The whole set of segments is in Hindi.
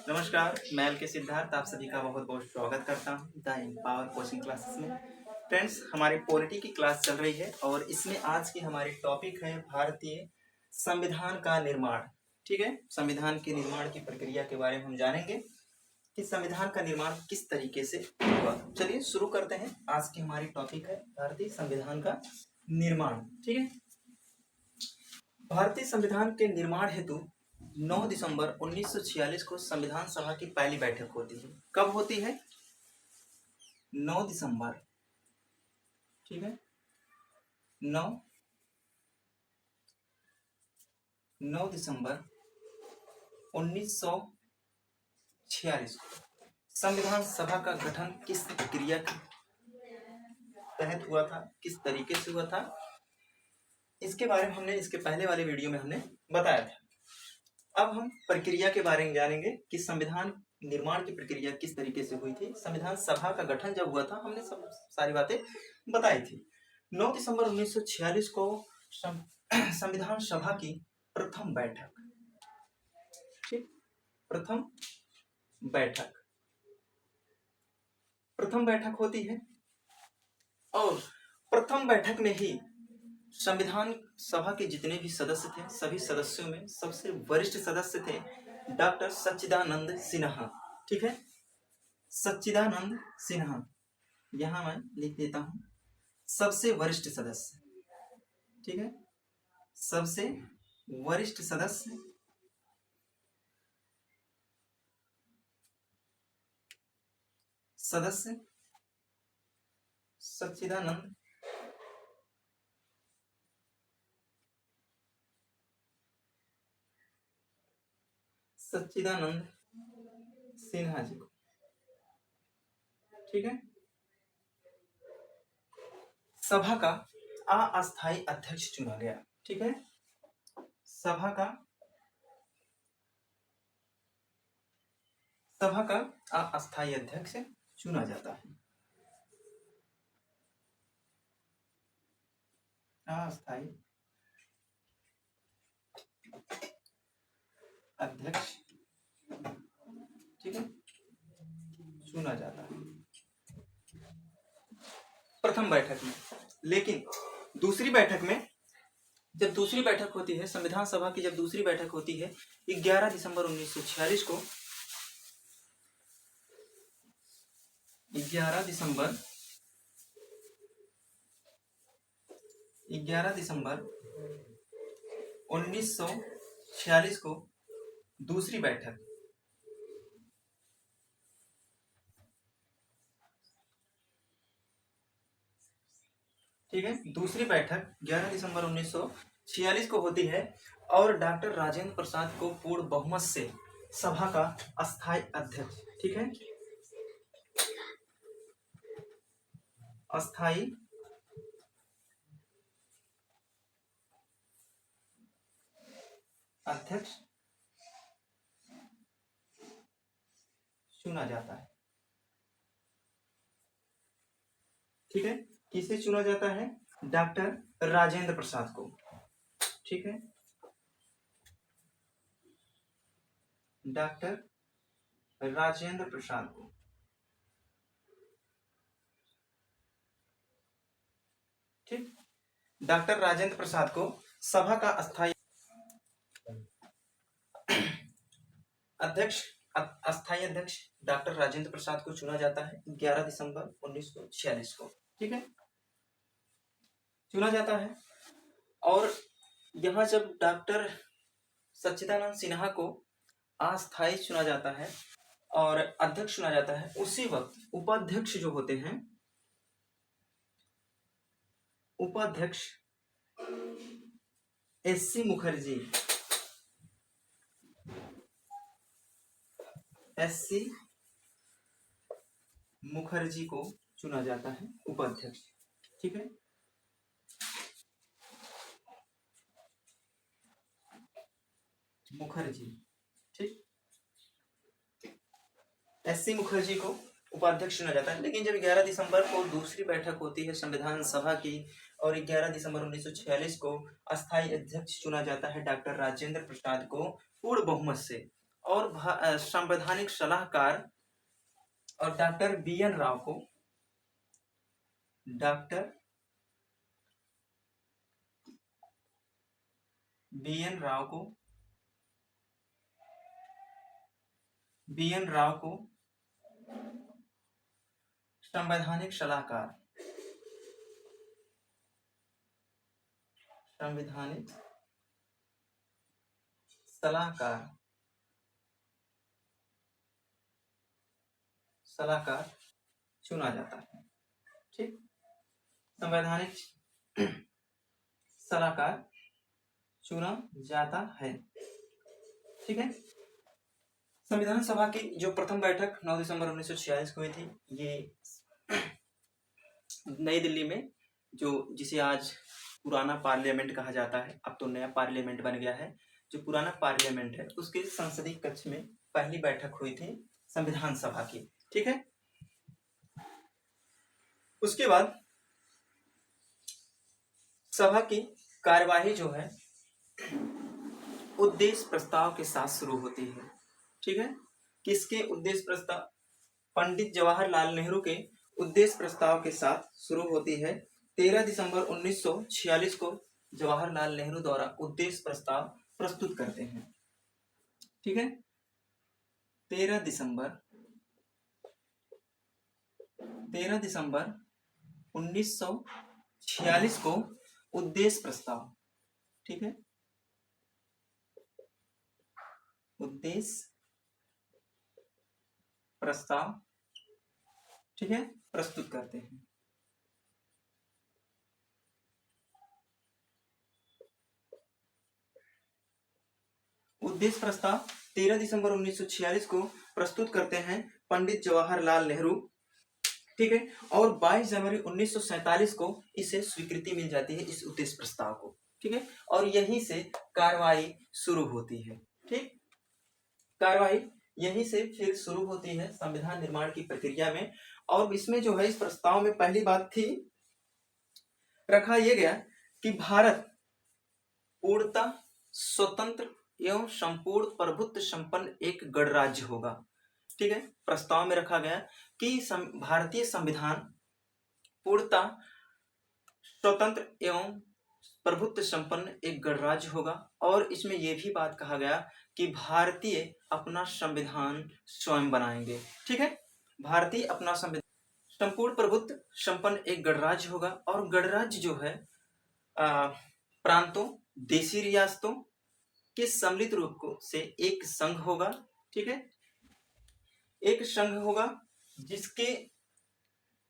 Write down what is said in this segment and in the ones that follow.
नमस्कार, मैं एल के सिद्धार्थ आप सभी का बहुत बहुत स्वागत करता हूँ द एम्पावर कोचिंग क्लासेस में। फ्रेंड्स, हमारी पॉलिटी की क्लास चल रही है और इसमें आज की हमारी टॉपिक है भारतीय संविधान का निर्माण। ठीक है, संविधान के निर्माण की प्रक्रिया के बारे में हम जानेंगे कि संविधान का निर्माण किस तरीके से हुआ। चलिए शुरू करते हैं। आज की हमारी टॉपिक है भारतीय संविधान का निर्माण। ठीक है, भारतीय संविधान के निर्माण हेतु 9 दिसंबर 1946 को संविधान सभा की पहली बैठक होती है। कब होती है? 9 दिसंबर। ठीक है, 9 दिसंबर 1946 को संविधान सभा का गठन किस प्रक्रिया के तहत हुआ था, किस तरीके से हुआ था, इसके बारे में हमने इसके पहले वाले वीडियो में हमने बताया था। अब हम प्रक्रिया के बारे में जानेंगे कि संविधान निर्माण की प्रक्रिया किस तरीके से हुई थी। संविधान सभा का गठन जब हुआ था हमने सब सारी बातें बताई थी। 9 दिसंबर 1946 को संविधान सभा की प्रथम बैठक, ठीक, प्रथम बैठक होती है और प्रथम बैठक में ही संविधान सभा के जितने भी सदस्य थे सभी सदस्यों में सबसे वरिष्ठ सदस्य थे डॉक्टर सच्चिदानंद सिन्हा। ठीक है, सच्चिदानंद सिन्हा, यहां मैं लिख देता हूं सबसे वरिष्ठ सदस्य। ठीक है, सबसे वरिष्ठ सदस्य सच्चिदानंद सिन्हा जी को। ठीक है, सभा का अस्थायी अध्यक्ष चुना गया। ठीक है, सभा का अस्थायी अध्यक्ष चुना जाता है। अस्थायी अध्यक्ष, ठीक है, चुना जाता है प्रथम बैठक में। लेकिन दूसरी बैठक में, जब दूसरी बैठक होती है संविधान सभा की, जब दूसरी बैठक होती है 11 दिसंबर 1946 को, 11 दिसंबर 1946 को दूसरी बैठक, ठीक है, दूसरी बैठक 11 दिसंबर 1946 को होती है और डॉक्टर राजेंद्र प्रसाद को पूर्ण बहुमत से सभा का अस्थायी अध्यक्ष, ठीक है, अस्थायी अध्यक्ष चुना जाता है। ठीक है, किसे चुना जाता है? डॉक्टर राजेंद्र प्रसाद को। ठीक है, डॉक्टर राजेंद्र प्रसाद को। ठीक, डॉक्टर राजेंद्र प्रसाद को सभा का अस्थायी अध्यक्ष डॉक्टर राजेंद्र प्रसाद को चुना जाता है 11 दिसंबर 1946 को। ठीक है, चुना जाता है और यहां जब डॉक्टर सच्चिदानंद सिन्हा को अस्थायी चुना जाता है और अध्यक्ष चुना जाता है, उसी वक्त उपाध्यक्ष जो होते हैं, उपाध्यक्ष एससी मुखर्जी को चुना जाता है उपाध्यक्ष। ठीक है, मुखर्जी, ठीक, एससी मुखर्जी को उपाध्यक्ष चुना जाता है। लेकिन जब 11 दिसंबर को दूसरी बैठक होती है संविधान सभा की और 11 दिसंबर 1946 को अस्थायी अध्यक्ष चुना जाता है डॉक्टर राजेंद्र प्रसाद को पूर्ण बहुमत से, और संवैधानिक सलाहकार और डॉक्टर बी एन राव को डॉक्टर बी एन राव को बी एन राव को संवैधानिक सलाहकार संवैधानिक सलाहकार सलाहकार चुना जाता है। ठीक, संवैधानिक सलाहकार चुना जाता है। ठीक है, संविधान सभा की जो प्रथम बैठक 9 दिसंबर 1946 को हुई थी, ये नई दिल्ली में, जो जिसे आज पुराना पार्लियामेंट कहा जाता है, अब तो नया पार्लियामेंट बन गया है, जो पुराना पार्लियामेंट है उसके संसदीय कक्ष में पहली बैठक हुई थी संविधान सभा की। ठीक है, उसके बाद सभा की कार्यवाही जो है उद्देश्य प्रस्ताव के साथ शुरू होती है। ठीक है, किसके उद्देश्य प्रस्ताव? पंडित जवाहरलाल नेहरू के उद्देश्य प्रस्ताव के साथ शुरू होती है। 13 दिसंबर 1946 को जवाहरलाल नेहरू द्वारा उद्देश्य प्रस्ताव प्रस्तुत करते हैं। ठीक है, 13 दिसंबर 1946 को उद्देश्य प्रस्ताव, ठीक है, उद्देश्य प्रस्ताव, ठीक है, प्रस्तुत करते हैं। उद्देश्य प्रस्ताव 13 दिसंबर 1946 को प्रस्तुत करते हैं पंडित जवाहरलाल नेहरू। ठीक है, और 22 जनवरी 1947 को इसे स्वीकृति मिल जाती है, इस उद्देश्य प्रस्ताव को। ठीक है, और यहीं से कार्रवाई शुरू होती है। ठीक, कार्रवाई यहीं से फिर शुरू होती है संविधान निर्माण की प्रक्रिया में। और इसमें जो है, इस प्रस्ताव में पहली बात थी, रखा यह गया कि भारत पूर्णतः स्वतंत्र एवं संपूर्ण प्रभुत्व संपन्न एक गणराज्य होगा। ठीक है, प्रस्ताव में रखा गया कि भारतीय संविधान पूर्णतः स्वतंत्र एवं प्रभुत्व संपन्न एक गणराज्य होगा। और इसमें यह भी बात कहा गया कि भारतीय अपना संविधान स्वयं बनाएंगे। ठीक है, भारतीय अपना संविधान संपूर्ण प्रभुत्व संपन्न एक गणराज्य होगा। और गणराज्य जो है प्रांतों, देशी रियासतों के सम्मिलित रूप से एक संघ होगा। ठीक है, एक संघ होगा जिसके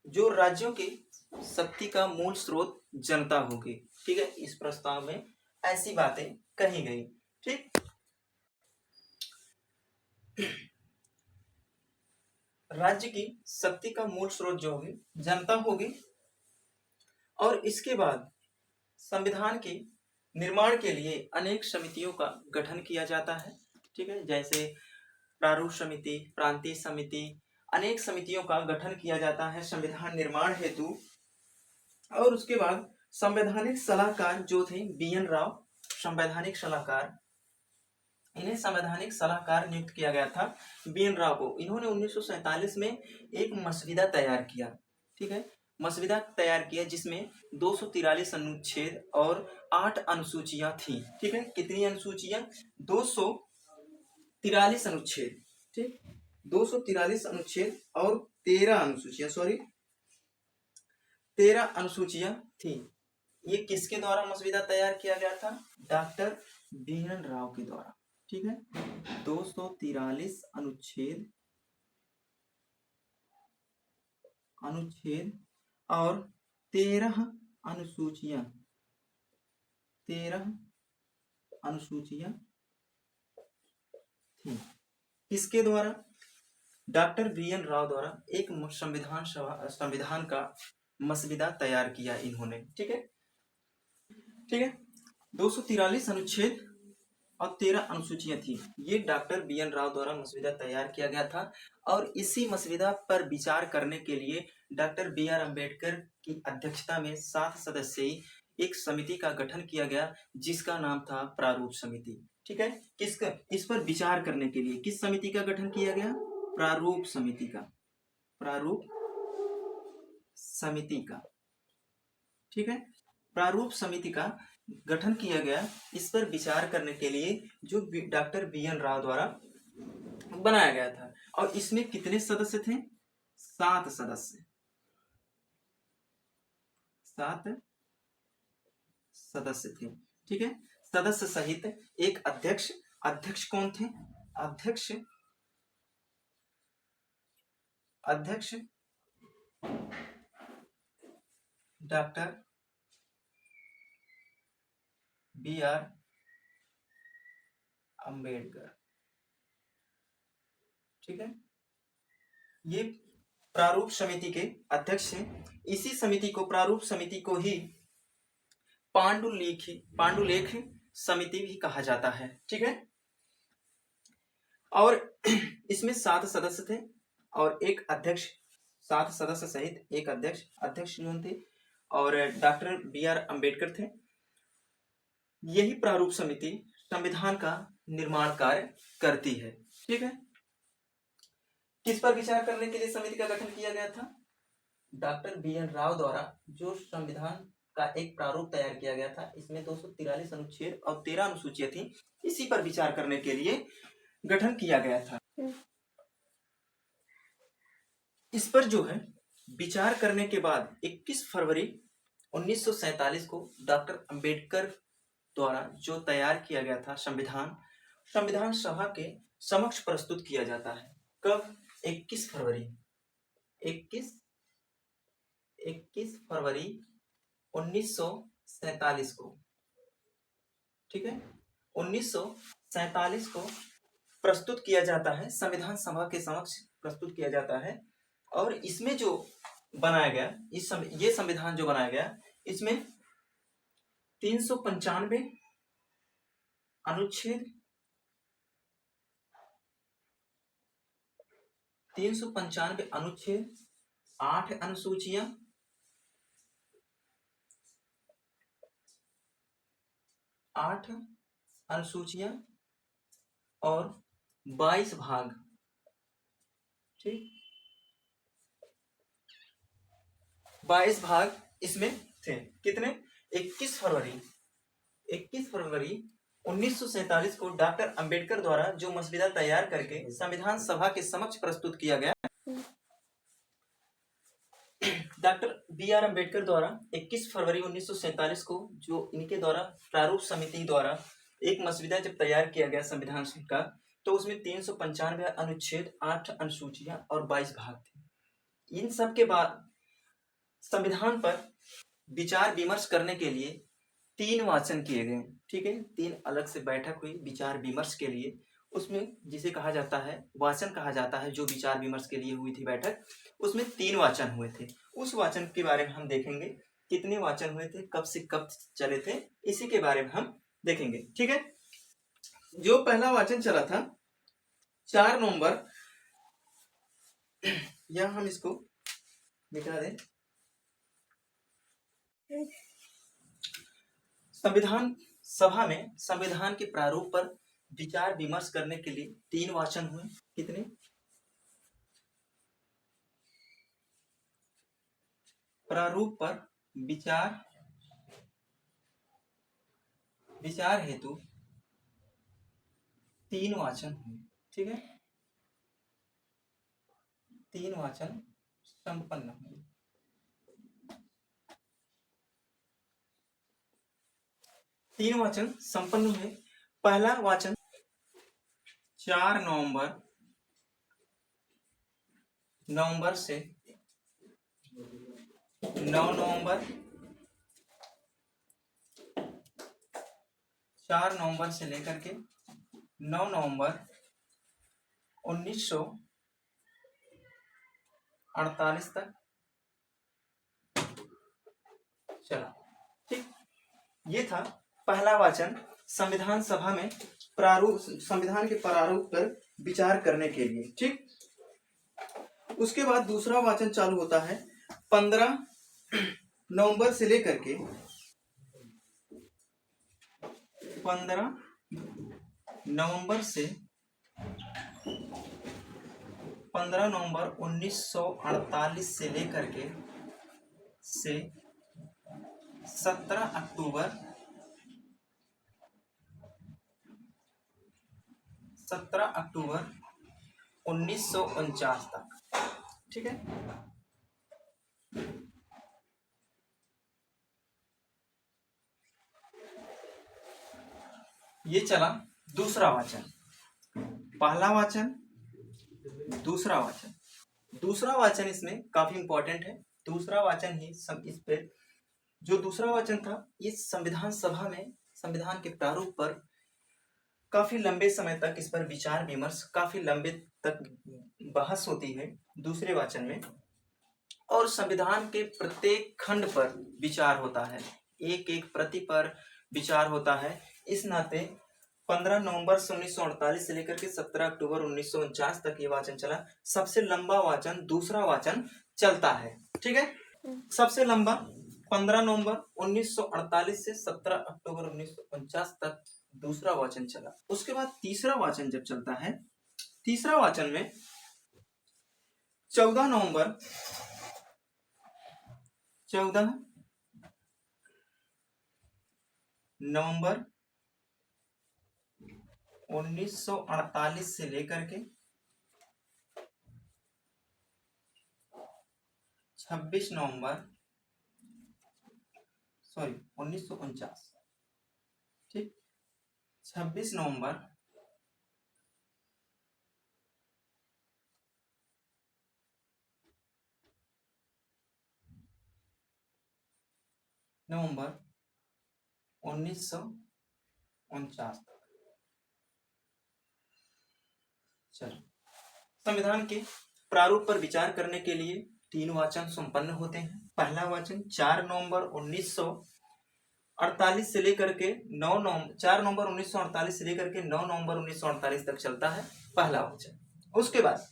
जो राज्यों की शक्ति का मूल स्रोत जनता होगी। ठीक है, इस प्रस्ताव में ऐसी बातें कही गई। ठीक, राज्य की शक्ति का मूल स्रोत जो होगी जनता होगी। और इसके बाद संविधान के निर्माण के लिए अनेक समितियों का गठन किया जाता है। ठीक है, जैसे प्रारूप समिति, प्रांतीय समिति, अनेक समितियों का गठन किया जाता है संविधान निर्माण हेतु। और उसके बाद संवैधानिक सलाहकार जो थे बी एन राव, संवैधानिक सलाहकार, इन्हें संवैधानिक सलाहकार नियुक्त किया गया था बी एन राव को। इन्होंने 1947 में एक मसविदा तैयार किया। ठीक है, मसविदा तैयार किया जिसमें 243 अनुच्छेद और 8 अनुसूचियां थी। ठीक है, कितनी अनुसूचियां? 243 अनुच्छेद। ठीक, 243 अनुच्छेद और 13 अनुसूचियां, 13 अनुसूचियां थी। ये किसके द्वारा मसविदा तैयार किया गया था? डॉक्टर बी एन राव के द्वारा। ठीक है, 243 अनुच्छेद और 13 अनुसूचियां, 13 अनुसूचियां थी। किसके द्वारा? डॉक्टर बी एन राव द्वारा एक संविधान का मसविदा तैयार किया इन्होंने। ठीक है, ठीक है, 243 अनुच्छेद और 13 अनुसूचियां थी। ये डॉक्टर बी एन राव द्वारा मसविदा तैयार किया गया था। और इसी मसविदा पर विचार करने के लिए डॉक्टर बी आर अम्बेडकर की अध्यक्षता में 7 सदस्यीय एक समिति का गठन किया गया जिसका नाम था प्रारूप समिति। ठीक है। किसका, इस पर विचार करने के लिए किस समिति का गठन किया गया? प्रारूप समिति का, प्रारूप समिति का, ठीक है। प्रारूप समिति का गठन किया गया इस पर विचार करने के लिए, जो डॉक्टर BN राव द्वारा बनाया गया था। और इसमें कितने सदस्य थे? 7 सदस्य, 7 सदस्य थे, ठीक है। सदस्य सहित एक अध्यक्ष। अध्यक्ष कौन थे? अध्यक्ष डॉक्टर BR अंबेडकर, ठीक है। ये प्रारूप समिति के अध्यक्ष हैं। इसी समिति को, प्रारूप समिति को ही पांडुलेख समिति भी कहा जाता है, ठीक है। और इसमें 7 सदस्य थे और एक अध्यक्ष, 7 सदस्य सहित एक अध्यक्ष जो थे, और डॉक्टर BR अंबेडकर थे। यही प्रारूप समिति संविधान का निर्माण कार्य करती है, ठीक है। किस पर विचार करने के लिए समिति का गठन किया गया था? डॉक्टर BN राव द्वारा जो संविधान का एक प्रारूप तैयार किया गया था, इसमें 243 अनुच्छेद और 13 अनुसूचियां थी, इसी पर विचार करने के लिए गठन किया गया था। इस पर जो है विचार करने के बाद 21 फरवरी 1947 को डॉक्टर अंबेडकर द्वारा जो तैयार किया गया था संविधान सभा के समक्ष प्रस्तुत किया जाता है। कब? 21 फरवरी 1947 को, ठीक है। 1947 को प्रस्तुत किया जाता है, संविधान सभा के समक्ष प्रस्तुत किया जाता है। और इसमें जो बनाया गया, ये संविधान जो बनाया गया, इसमें 395 अनुच्छेद, 395 अनुच्छेद, 8 अनुसूचियां, 8 अनुसूचियां और 22 भाग, ठीक, 22 भाग इसमें थे। कितने? 21 फरवरी 1947 को डॉक्टर अंबेडकर द्वारा जो मसविदा तैयार करके संविधान सभा के समक्ष प्रस्तुत किया गया, डॉक्टर BR अंबेडकर द्वारा 21 फरवरी 1947 को जो इनके द्वारा प्रारूप समिति द्वारा एक मसविदा जब तैयार किया गया संविधान का, तो उसमें 395 अनुच्छेद, 8 अनुसूचियां और 22 भाग थे। इन सब के बाद संविधान पर विचार विमर्श करने के लिए 3 वाचन किए गए, ठीक है। 3 अलग से बैठक हुई विचार विमर्श के लिए। उसमें जिसे कहा जाता है वाचन कहा जाता है, जो विचार विमर्श के लिए हुई थी बैठक, उसमें 3 वाचन हुए थे। उस वाचन के बारे में हम देखेंगे, कितने वाचन हुए थे, कब से कब चले थे, इसी के बारे में हम देखेंगे, ठीक है। जो पहला वाचन चला था 4 नवंबर, या हम इसको मिटा दें, संविधान सभा में संविधान के प्रारूप पर विचार विमर्श करने के लिए 3 वाचन हुए। कितने? प्रारूप पर विचार हेतु 3 वाचन हुए, ठीक है। 3 वाचन संपन्न हुए। तीन वाचन संपन्न हुए। पहला वाचन 4 नवंबर से 9 नवंबर, 4 नवंबर से लेकर के 9 नवंबर 1948 तक चला, ठीक। ये था पहला वाचन संविधान सभा में संविधान के प्रारूप पर विचार करने के लिए, ठीक। उसके बाद दूसरा वाचन चालू होता है 15 नवंबर से लेकर के 15 नवंबर से 15 नवंबर 1948 से लेकर के से 17 अक्टूबर 1949 तक। ठीक है, ये चला दूसरा वाचन। पहला वाचन, दूसरा वाचन। दूसरा वाचन इसमें काफी इंपॉर्टेंट है। दूसरा वाचन ही सब इस पे, जो दूसरा वाचन था ये संविधान सभा में संविधान के प्रारूप पर काफी लंबे समय तक इस पर विचार विमर्श, काफी लंबे तक बहस होती है दूसरे वाचन में, और संविधान के प्रत्येक खंड पर विचार होता है, एक एक प्रति पर विचार होता है। इस नाते 15 नवंबर 1948 से लेकर के 17 अक्टूबर 1949 तक ये वाचन चला। सबसे लंबा वाचन दूसरा वाचन चलता है। ठीक है, सबसे लंबा 15 नवंबर 1948 से 17 अक्टूबर 1949 तक दूसरा वाचन चला। उसके बाद तीसरा वाचन जब चलता है, तीसरा वाचन में 14 नवंबर 1948 से लेकर के 26 नवंबर 1949, ठीक, 26 नवंबर 1949 तक। चलो, संविधान के प्रारूप पर विचार करने के लिए 3 वाचन संपन्न होते हैं। पहला वाचन 4 नवंबर 1948 से लेकर के 4 नवंबर 1948 से लेकर के 9 नवंबर 1948 तक चलता है, पहला वाचन। उसके बाद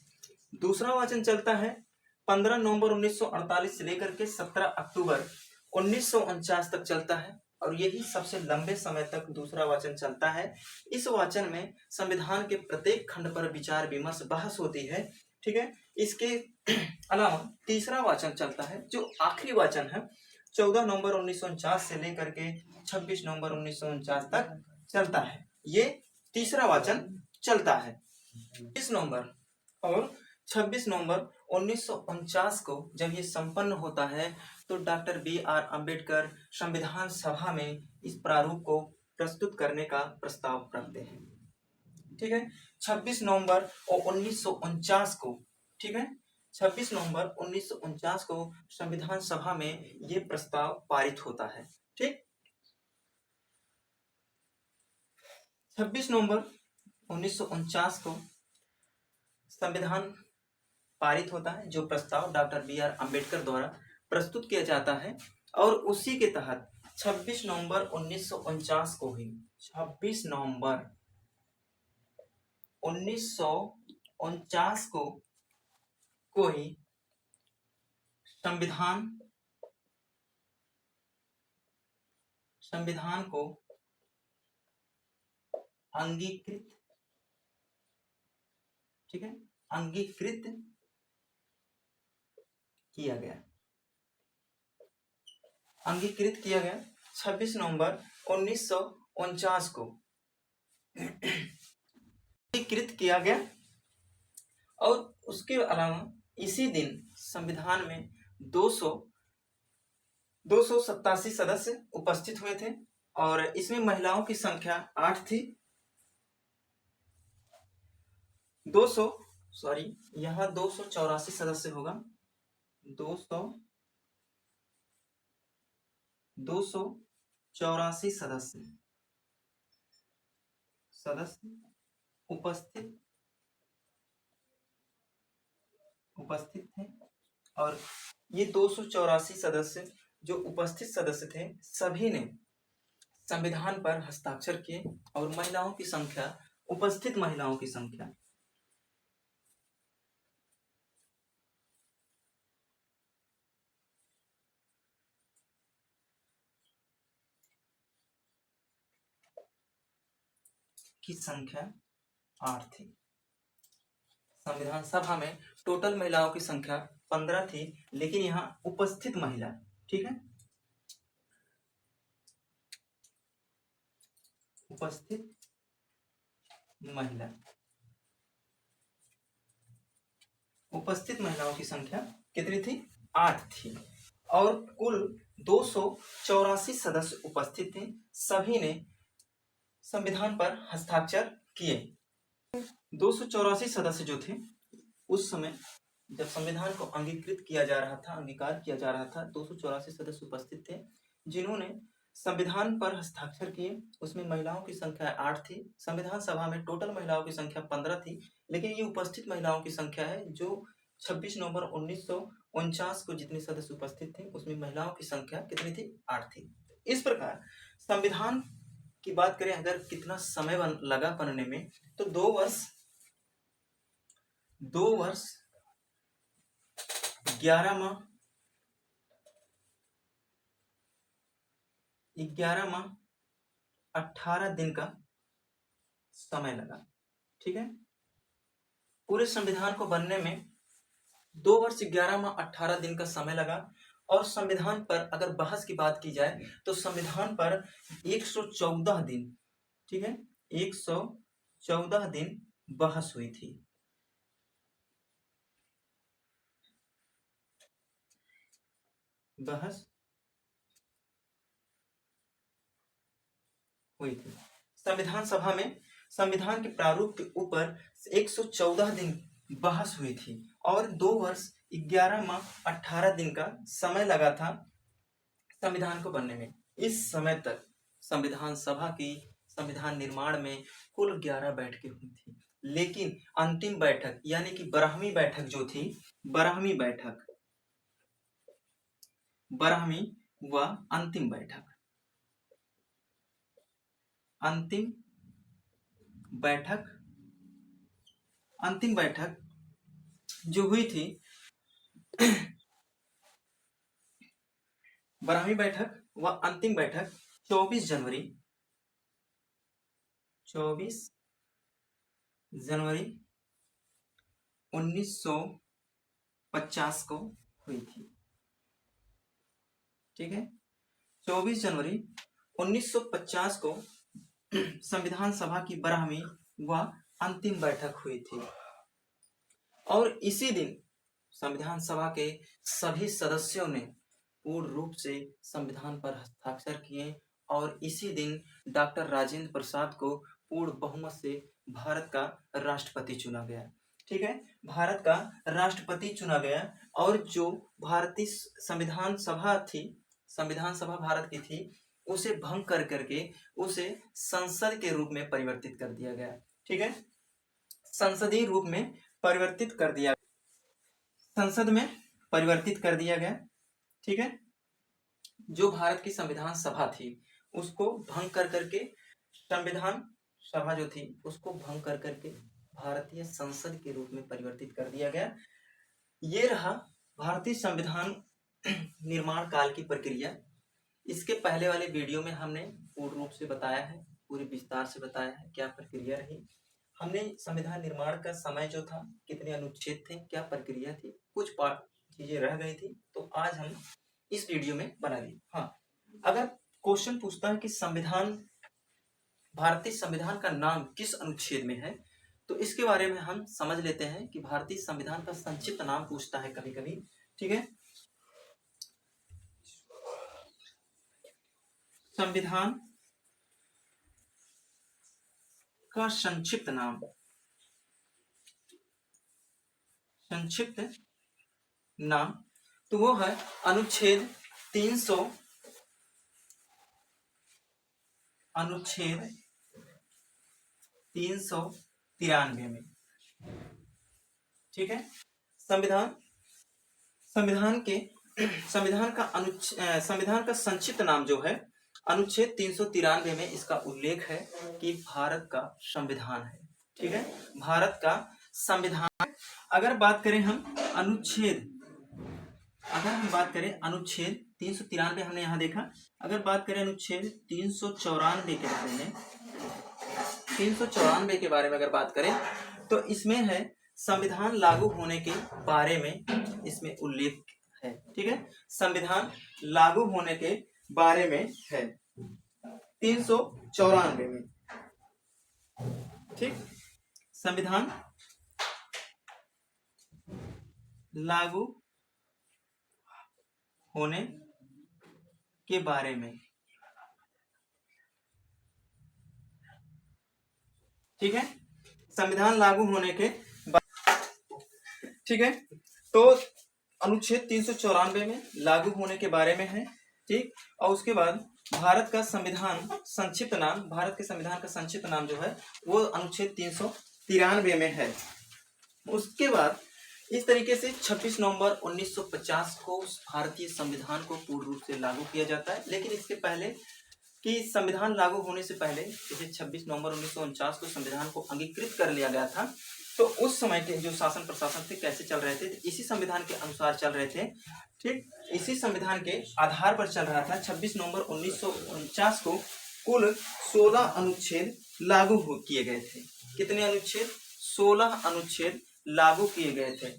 दूसरा वाचन चलता है 15 नवंबर 1948 से लेकर के 17 अक्टूबर 1949 तक चलता है, और यही सबसे लंबे समय तक दूसरा वाचन चलता है। इस वाचन में संविधान के प्रत्येक खंड पर विचार विमर्श बहस होती है। ठीक है, इसके अलावा तीसरा वाचन चलता है जो आखिरी वाचन है, 14 नवंबर 1949 से लेकर के 26 नवंबर 1949 तक चलता है। ये तीसरा वाचन चलता है। 26 नवंबर और 26 नवंबर 1949 को जब ये संपन्न होता है तो डॉक्टर BR अम्बेडकर संविधान सभा में इस प्रारूप को प्रस्तुत करने का प्रस्ताव रखते हैं। ठीक है, 26 नवंबर और 1949 को, ठीक है, 26 नवंबर 1949 को संविधान सभा में ये प्रस्ताव पारित होता है। ठीक, 26 नवंबर 1949 को संविधान पारित होता है, जो प्रस्ताव डॉक्टर BR अम्बेडकर द्वारा प्रस्तुत किया जाता है, और उसी के तहत 26 नवंबर 1949 को ही 26 नवंबर 1949 को ही संविधान को अंगीकृत, ठीक है, अंगीकृत किया गया। 26 नवंबर 1949 को अंगीकृत किया गया, और उसके अलावा इसी दिन संविधान में 287 सदस्य उपस्थित हुए थे, और इसमें महिलाओं की संख्या 8 थी। 284 सदस्य होगा, 284 सदस्य उपस्थित थे, और ये 284 सदस्य जो उपस्थित सदस्य थे सभी ने संविधान पर हस्ताक्षर किए, और महिलाओं की संख्या, उपस्थित महिलाओं की संख्या की संख्या 8 थी। संविधान सभा में टोटल महिलाओं की संख्या 15 थी, लेकिन यहाँ उपस्थित महिला, ठीक है, उपस्थित महिला, उपस्थित महिलाओं की संख्या कितनी थी? 8 थी। और कुल 284 सदस्य उपस्थित थे। सभी ने संविधान पर हस्ताक्षर किए। 284 सदस्य जो थे उस समय जब संविधान को अंगीकृत किया जा रहा था, अंगीकार किया जा रहा था, 284 सदस्य उपस्थित थे जिन्होंने संविधान पर हस्ताक्षर किए। उसमें महिलाओं की संख्या 8 थी। संविधान सभा में टोटल महिलाओं की संख्या 15 थी, लेकिन ये उपस्थित महिलाओं की संख्या है जो 26 नवंबर 1949 को जितने सदस्य उपस्थित थे उसमें महिलाओं की संख्या कितनी थी? 8 थी। इस प्रकार संविधान की बात करें अगर कितना समय लगा बनने में, तो 2 वर्ष 11 माह 18 दिन का समय लगा, ठीक है। पूरे संविधान को बनने में 2 वर्ष 11 माह 18 दिन का समय लगा। और संविधान पर अगर बहस की बात की जाए तो संविधान पर 114 दिन, ठीक है, 114 दिन बहस हुई थी। बहस हुई थी संविधान सभा में। संविधान के प्रारूप के ऊपर 114 दिन बहस हुई थी और 2 वर्ष 11 माह 18 दिन का समय लगा था संविधान को बनने में। इस समय तक संविधान सभा की संविधान निर्माण में कुल 11 बैठकें हुई थी, लेकिन अंतिम बैठक यानी कि 12वीं बैठक जो थी, 12वीं बैठक, 12वीं व अंतिम बैठक, अंतिम बैठक जो हुई थी 12वीं बैठक व अंतिम बैठक 24 जनवरी 1950 को हुई थी, ठीक है। 24 जनवरी 1950 को संविधान सभा की 12वीं व अंतिम बैठक हुई थी और इसी दिन संविधान सभा के सभी सदस्यों ने पूर्ण रूप से संविधान पर हस्ताक्षर किए और इसी दिन डॉक्टर राजेंद्र प्रसाद को पूर्ण बहुमत से भारत का राष्ट्रपति चुना गया, ठीक है, भारत का राष्ट्रपति चुना गया। और जो भारतीय संविधान सभा थी, संविधान सभा भारत की थी, उसे भंग कर करके उसे संसद के रूप में परिवर्तित कर दिया गया, ठीक है, संसदीय रूप में परिवर्तित कर दिया, संसद में परिवर्तित कर दिया गया, ठीक है। जो भारत की संविधान सभा थी उसको भंग कर करके संविधान सभा जो थी उसको भंग कर करके भारतीय संसद के रूप में परिवर्तित कर दिया गया। ये रहा भारतीय संविधान निर्माण काल की प्रक्रिया। इसके पहले वाले वीडियो में हमने पूर्ण रूप से बताया है, पूरी विस्तार से बताया है क्या प्रक्रिया रही। हमने संविधान निर्माण का समय जो था, कितने अनुच्छेद थे, क्या प्रक्रिया थी, कुछ चीजें रह गई थी, तो आज हम इस वीडियो में बना ली। हाँ, अगर क्वेश्चन पूछता है कि संविधान, भारतीय संविधान का नाम किस अनुच्छेद में है, तो इसके बारे में हम समझ लेते हैं कि भारतीय संविधान का संक्षिप्त नाम पूछता है कभी कभी, ठीक है। संविधान का संक्षिप्त नाम, संक्षिप्त नाम तो वो है अनुच्छेद 393 में, ठीक है। संविधान का संक्षिप्त नाम जो है अनुच्छेद 393 में इसका उल्लेख है कि भारत का संविधान है, ठीक है, भारत का संविधान। अगर बात करें हम अनुच्छेद, अनुच्छेद 393 हमने यहाँ देखा, अगर बात करें अनुच्छेद 394 के बारे में, 394 के बारे में अगर बात करें तो इसमें है संविधान लागू होने के बारे में इसमें उल्लेख है। ठीक है, संविधान लागू होने के बारे में है 394 में। ठीक, संविधान लागू होने के बारे में। ठीक है, संविधान लागू होने के ठीक है, तो अनुच्छेद 394 में लागू होने के बारे में है। ठीक, और उसके बाद भारत का संविधान संक्षिप्त नाम, भारत के संविधान का संक्षिप्त नाम जो है वो अनुच्छेद 393 में है। उसके बाद इस तरीके से 26 नवंबर 1950 को भारतीय संविधान को पूर्ण रूप से लागू किया जाता है। लेकिन इसके पहले कि संविधान लागू होने से पहले जैसे 26 नवंबर 1949 को संविधान को अंगीकृत कर लिया गया था, तो उस समय के जो शासन प्रशासन थे कैसे चल रहे थे, इसी संविधान के अनुसार चल रहे थे। ठीक, इसी संविधान के आधार पर चल रहा था। 26 नवंबर 1949 को कुल 16 अनुच्छेद लागू किए गए थे। कितने अनुच्छेद? 16 अनुच्छेद लागू किए गए थे।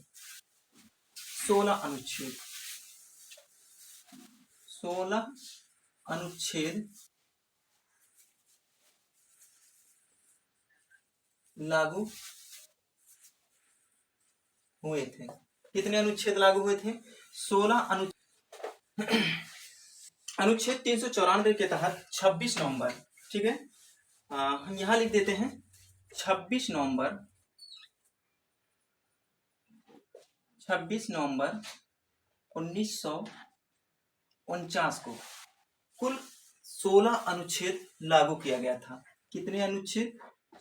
16 अनुच्छेद, 16 अनुच्छेद लागू हुए थे। कितने अनुच्छेद लागू हुए थे? 16 अनुच्छेद 394 के तहत 26 नवंबर, ठीक है, हम यहां लिख देते हैं 26 नवंबर 1949 को कुल 16 अनुच्छेद लागू किया गया था। कितने अनुच्छेद?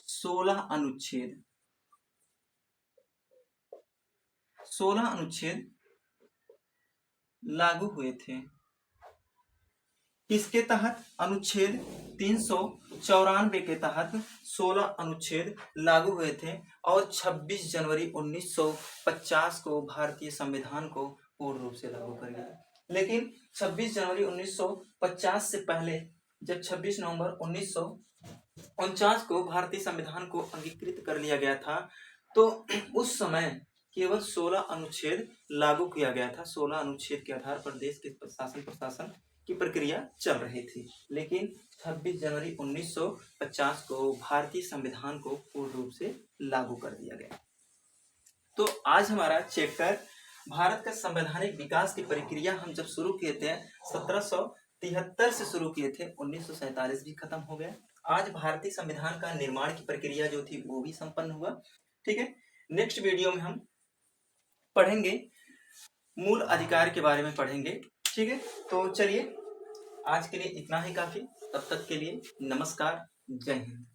16 अनुच्छेद, 16 अनुच्छेद लागू हुए थे। किसके तहत? अनुच्छेद 394 के तहत 16 अनुच्छेद लागू हुए थे और 26 जनवरी 1950 को भारतीय संविधान को पूर्ण रूप से लागू कर दिया। लेकिन 26 जनवरी 1950 से पहले जब 26 नवंबर 1949 को भारतीय संविधान को अंगीकृत कर लिया गया था, तो उस समय केवल 16 अनुच्छेद लागू किया गया था। 16 अनुच्छेद के आधार पर देश के शासन प्रशासन की प्रक्रिया चल रही थी। लेकिन 26 जनवरी 1950 को भारतीय संविधान को पूर्ण रूप से लागू कर दिया गया। तो आज हमारा चैप्टर भारत का संवैधानिक विकास की प्रक्रिया हम जब शुरू किए थे 1773 से शुरू किए थे, 1947 भी खत्म हो गया। आज भारतीय संविधान का निर्माण की प्रक्रिया जो थी वो भी संपन्न हुआ। ठीक है, नेक्स्ट वीडियो में हम पढ़ेंगे मूल अधिकार के बारे में पढ़ेंगे। ठीक है, तो चलिए आज के लिए इतना ही काफी। तब तक के लिए नमस्कार, जय हिंद।